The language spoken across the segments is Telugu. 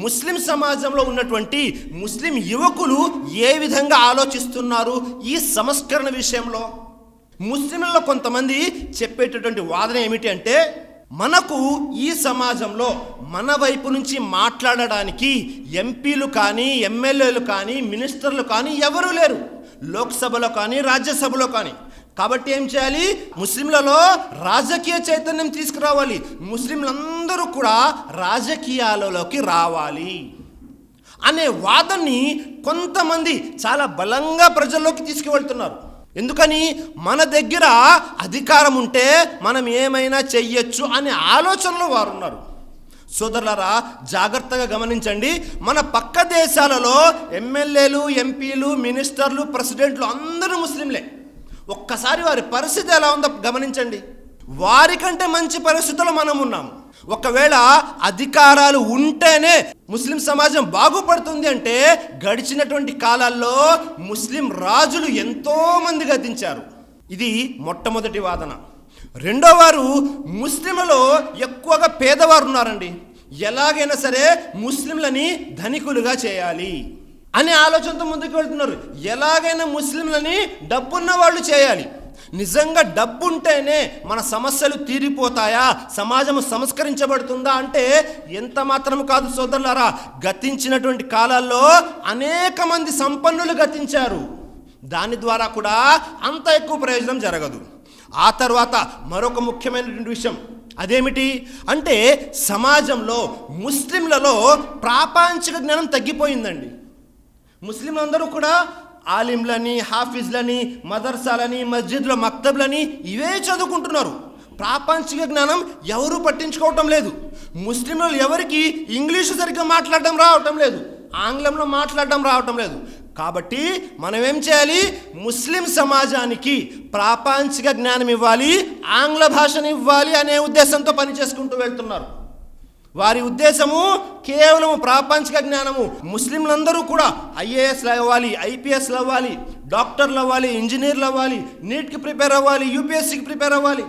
ముస్లిం సమాజంలో ఉన్నటువంటి ముస్లిం యువకులు ఏ విధంగా ఆలోచిస్తున్నారు ఈ సంస్కరణ విషయంలో. ముస్లింలలో కొంతమంది చెప్పేటటువంటి వాదన ఏమిటి అంటే, మనకు ఈ సమాజంలో మన వైపు నుంచి మాట్లాడడానికి ఎంపీలు కానీ, ఎమ్మెల్యేలు కానీ, మినిస్టర్లు కానీ ఎవరూ లేరు, లోక్సభలో కానీ రాజ్యసభలో కానీ. కాబట్టి ఏం చేయాలి, ముస్లింలలో రాజకీయ చైతన్యం తీసుకురావాలి, ముస్లింలందరూ కూడా రాజకీయాలలోకి రావాలి అనే వాదనని కొంతమంది చాలా బలంగా ప్రజల్లోకి తీసుకువెళ్తున్నారు. ఎందుకని, మన దగ్గర అధికారం ఉంటే మనం ఏమైనా చెయ్యొచ్చు అనే ఆలోచనలో వారు ఉన్నారు. సోదరులారా, జాగ్రత్తగా గమనించండి. మన పక్క దేశాలలో ఎమ్మెల్యేలు, ఎంపీలు, మినిస్టర్లు, ప్రెసిడెంట్లు అందరూ ముస్లింలే. ఒక్కసారి వారి పరిస్థితి ఎలా ఉందో గమనించండి. వారికంటే మంచి పరిస్థితుల్లో మనం ఉన్నాము. ఒకవేళ అధికారాలు ఉంటేనే ముస్లిం సమాజం బాగుపడుతుంది అంటే, గడిచినటువంటి కాలాల్లో ముస్లిం రాజులు ఎంతో మంది గతించారు. ఇది మొట్టమొదటి వాదన. రెండో వారు, ముస్లింలలో ఎక్కువగా పేదవారు ఉన్నారండి, ఎలాగైనా సరే ముస్లింలని ధనికులుగా చేయాలి అనే ఆలోచనతో ముందుకు వెళ్తున్నారు. ఎలాగైనా ముస్లింలని డబ్బున్న వాళ్ళు చేయాలి. నిజంగా డబ్బుంటేనే మన సమస్యలు తీరిపోతాయా, సమాజం సంస్కరించబడుతుందా అంటే ఎంత మాత్రం కాదు సోదరులారా. గతించినటువంటి కాలాల్లో అనేక మంది సంపన్నులు గతించారు, దాని ద్వారా కూడా అంత ఎక్కువ ప్రయోజనం జరగదు. ఆ తర్వాత మరొక ముఖ్యమైనటువంటి విషయం అదేమిటి అంటే, సమాజంలో ముస్లింలలో ప్రాపంచిక జ్ఞానం తగ్గిపోయిందండి. ముస్లింలందరూ కూడా ఆలింలని, హాఫీజ్లని, మదర్సాలని, మస్జిద్ల మక్తబ్లని ఇవే చదువుకుంటున్నారు. ప్రాపంచిక జ్ఞానం ఎవరూ పట్టించుకోవటం లేదు. ముస్లింలు ఎవరికి ఇంగ్లీషు సరిగ్గా మాట్లాడడం రావటం లేదు, ఆంగ్లంలో మాట్లాడడం రావటం లేదు. కాబట్టి మనం ఏం చేయాలి, ముస్లిం సమాజానికి ప్రాపంచిక జ్ఞానం ఇవ్వాలి, ఆంగ్ల భాషను ఇవ్వాలి అనే ఉద్దేశంతో పనిచేసుకుంటూ వెళ్తున్నారు. వారి ఉద్దేశము కేవలం ప్రాపంచిక జ్ఞానము. ముస్లింలందరూ కూడా ఐఏఎస్లు అవ్వాలి, ఐపీఎస్లు అవ్వాలి, డాక్టర్లు అవ్వాలి, ఇంజనీర్లు అవ్వాలి, నీట్కి ప్రిపేర్ అవ్వాలి, యూపీఎస్సీకి ప్రిపేర్ అవ్వాలి,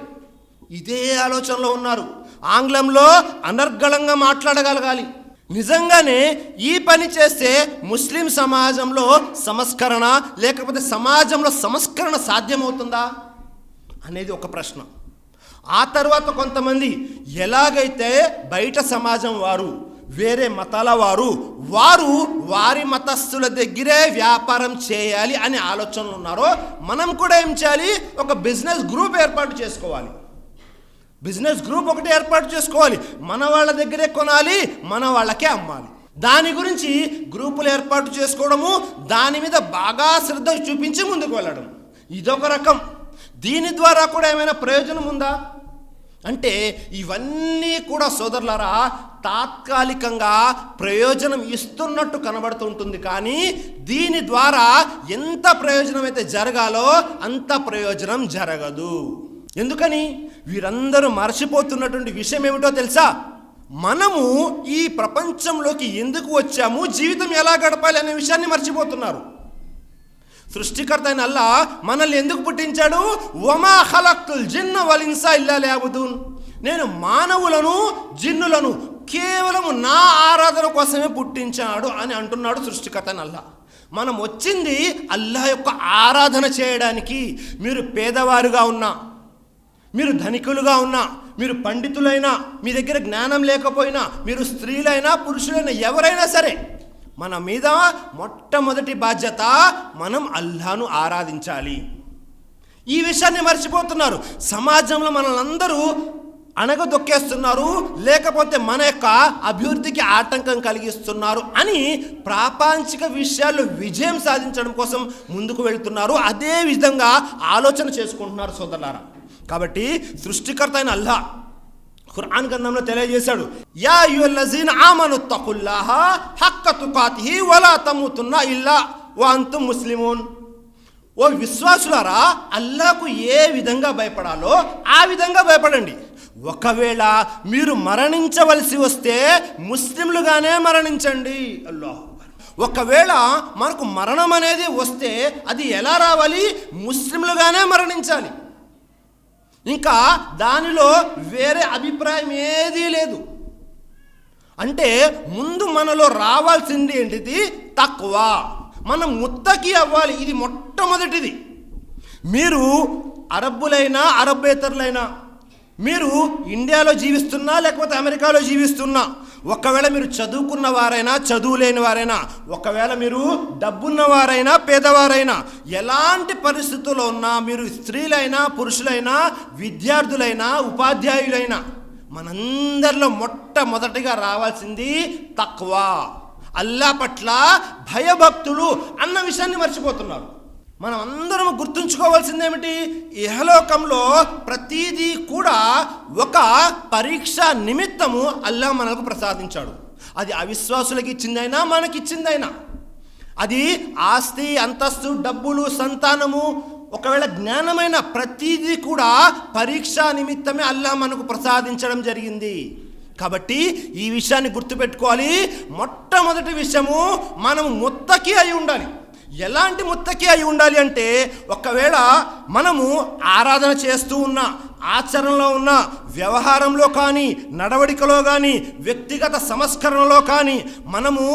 ఇదే ఆలోచనలో ఉన్నారు. ఆంగ్లంలో అనర్గళంగా మాట్లాడగలగాలి. నిజంగానే ఈ పని చేస్తే ముస్లిం సమాజంలో సంస్కరణ, లేకపోతే సమాజంలో సంస్కరణ సాధ్యమవుతుందా అనేది ఒక ప్రశ్న. ఆ తర్వాత కొంతమంది, ఎలాగైతే బయట సమాజం వారు, వేరే మతాల వారు వారి మతస్థుల దగ్గరే వ్యాపారం చేయాలి అనే ఆలోచనలు ఉన్నారో, మనం కూడా ఏం చేయాలి, ఒక బిజినెస్ గ్రూప్ ఏర్పాటు చేసుకోవాలి. బిజినెస్ గ్రూప్ ఒకటి ఏర్పాటు చేసుకోవాలి. మన వాళ్ళ దగ్గరే కొనాలి, మన వాళ్ళకే అమ్మాలి. దాని గురించి గ్రూపులు ఏర్పాటు చేసుకోవడము, దాని మీద బాగా శ్రద్ధ చూపించి ముందుకు వెళ్ళడం, ఇదొక రకం. దీని ద్వారా కూడా ఏమైనా ప్రయోజనం ఉందా అంటే, ఇవన్నీ కూడా సోదరులారా తాత్కాలికంగా ప్రయోజనం ఇస్తున్నట్టు కనబడుతూ ఉంటుంది, కానీ దీని ద్వారా ఎంత ప్రయోజనం అయితే జరగాలో అంత ప్రయోజనం జరగదు. ఎందుకని, వీరందరూ మర్చిపోతున్నటువంటి విషయం ఏమిటో తెలుసా? మనము ఈ ప్రపంచంలోకి ఎందుకు వచ్చాము, జీవితం ఎలా గడపాలి అనే విషయాన్ని మర్చిపోతున్నారు. సృష్టికర్త అయిన అల్లాహ్ మనల్ని ఎందుకు పుట్టించాడు? వమా ఖలక్తుల్ జిన్న వల్ ఇన్సా ఇల్లా లియఅబుదూన్. నేను మానవులను, జిన్నులను కేవలం నా ఆరాధన కోసమే పుట్టించాడు అని అంటున్నాడు సృష్టికర్త అయిన అల్లాహ్. మనం వచ్చింది అల్లాహ్ యొక్క ఆరాధన చేయడానికి. మీరు పేదవారుగా ఉన్నా, మీరు ధనికులుగా ఉన్నా, మీరు పండితులైనా, మీ దగ్గర జ్ఞానం లేకపోయినా, మీరు స్త్రీలైనా పురుషులైనా ఎవరైనా సరే, మన మీద మొట్టమొదటి బాధ్యత మనం అల్లాహ్ను ఆరాధించాలి. ఈ విషయాన్ని మర్చిపోతున్నారు. సమాజంలో మనల్ని అందరూ అణగదొక్కేస్తున్నారు, లేకపోతే మన యొక్క అభివృద్ధికి ఆటంకం కలిగిస్తున్నారు అని ప్రాపంచిక విషయాల్లో విజయం సాధించడం కోసం ముందుకు వెళ్తున్నారు. అదే విధంగా ఆలోచన చేసుకుంటున్నారు సోదరులారా. కాబట్టి సృష్టికర్త అయిన అల్లాహ్ ఖురాన్ గ్రంథంలో తెలియజేశాడు, యా అయ్యుహల్లజీన ఆమను తఖుల్లాహ హక్క తుకాతిహి వలా తమూతున్న ఇల్లా వ అంతుం ముస్లిమూన్. ఓ విశ్వాసులారా, అల్లాహ్కు ఏ విధంగా భయపడాలో ఆ విధంగా భయపడండి. ఒకవేళ మీరు మరణించవలసి వస్తే ముస్లింలుగానే మరణించండి. అల్లాహ్. ఒకవేళ మనకు మరణం అనేది వస్తే అది ఎలా రావాలి? ముస్లింలుగానే మరణించాలి. ఇంకా దానిలో వేరే అభిప్రాయం ఏదీ లేదు. అంటే ముందు మనలో రావాల్సింది ఏంటిది? తక్వా. మనం ముత్తకి అవ్వాలి. ఇది మొట్టమొదటిది. మీరు అరబ్బులైనా అరబ్బేతరులైనా, మీరు ఇండియాలో జీవిస్తున్నా లేకపోతే అమెరికాలో జీవిస్తున్నా, ఒకవేళ మీరు చదువుకున్న వారైనా చదువు లేని వారైనా, ఒకవేళ మీరు డబ్బున్నవారైనా పేదవారైనా, ఎలాంటి పరిస్థితుల్లో ఉన్నా, మీరు స్త్రీలైనా పురుషులైనా విద్యార్థులైనా ఉపాధ్యాయులైనా, మనందరిలో మొట్టమొదటిగా రావాల్సింది తక్వా, అల్లా పట్ల భయభక్తులు అన్న విషయాన్ని మర్చిపోతున్నారు. మనం అందరం గుర్తుంచుకోవాల్సింది ఏమిటి? ఇహలోకంలో ప్రతిదీ కూడా ఒక పరీక్ష నిమిత్తము అల్లా మనకు ప్రసాదించాడు. అది అవిశ్వాసులకు ఇచ్చిందైనా మనకిచ్చిందైనా, అది ఆస్తి అంతస్తు డబ్బులు సంతానము ఒకవేళ జ్ఞానమైన ప్రతిదీ కూడా పరీక్షా నిమిత్తమే అల్లా మనకు ప్రసాదించడం జరిగింది. కాబట్టి ఈ విషయాన్ని గుర్తుపెట్టుకోవాలి. మొట్టమొదటి విషయము, మనం ముత్తకి అయి ఉండాలి. ఎలాంటి ముత్తకి అయి ఉండాలి అంటే, ఒకవేళ మనము ఆరాధన చేస్తూ ఉన్నా, ఆచరణలో ఉన్న వ్యవహారంలో కానీ, నడవడికలో కానీ, వ్యక్తిగత సంస్కరణలో కానీ, మనము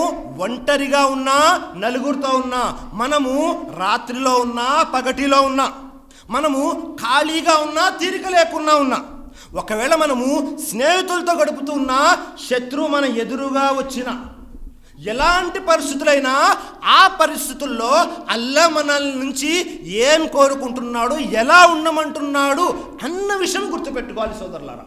ఒంటరిగా ఉన్నా నలుగురితో ఉన్నా, మనము రాత్రిలో ఉన్నా పగటిలో ఉన్నా, మనము ఖాళీగా ఉన్నా తీరిక లేకున్నా ఉన్నా, ఒకవేళ మనము స్నేహితులతో గడుపుతూ ఉన్నా, శత్రువు మన ఎదురుగా వచ్చిన, ఎలాంటి పరిస్థితులైనా ఆ పరిస్థితుల్లో అల్లా మన నుంచి ఏం కోరుకుంటున్నాడు, ఎలా ఉండమంటున్నాడు అన్న విషయం గుర్తుపెట్టుకోవాలి సోదరులారా.